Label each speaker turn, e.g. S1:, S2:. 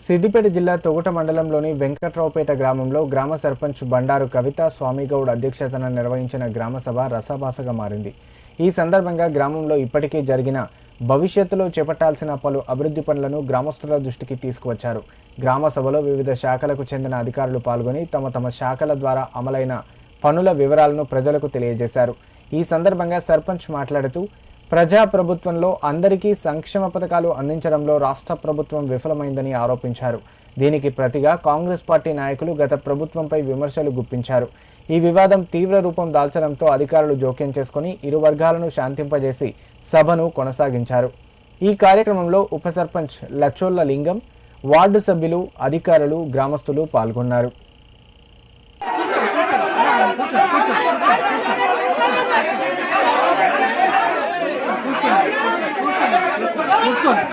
S1: సిద్దిపేట జిల్లా తొగుట మండలంలోని వెంకట్రావుపేట గ్రామంలో గ్రామ సర్పంచ్ బండారు కవిత స్వామిగౌడ్ అధ్యక్షతన నిర్వహించిన గ్రామ సభ రసభాసగా మారింది. ఈ సందర్భంగా గ్రామంలో ఇప్పటికే జరిగిన, భవిష్యత్తులో చేపట్టాల్సిన పలు అభివృద్ధి పనులను గ్రామస్తుల దృష్టికి తీసుకువచ్చారు. గ్రామ సభలో వివిధ శాఖలకు చెందిన అధికారులు పాల్గొని తమ శాఖల ద్వారా అమలైన పనుల వివరాలను ప్రజలకు తెలియజేశారు. ఈ సందర్భంగా సర్పంచ్ మాట్లాడుతూ, ప్రజాప్రభుత్వంలో అందరికీ సంక్షేమ పథకాలు అందించడంలో రాష్ట్ర ప్రభుత్వం విఫలమైందని ఆరోపించారు. దీనికి ప్రతిగా కాంగ్రెస్ పార్టీ నాయకులు గత ప్రభుత్వంపై విమర్శలు గుప్పించారు. ఈ వివాదం తీవ్ర రూపం దాల్చడంతో అధికారులు జోక్యం చేసుకుని ఇరు వర్గాలను శాంతింపజేసి సభను కొనసాగించారు. ఈ కార్యక్రమంలో ఉప సర్పంచ్ లచ్చోళ్ల లింగం, వార్డు సభ్యులు, అధికారులు, గ్రామస్తులు పాల్గొన్నారు.
S2: కూర్చోండి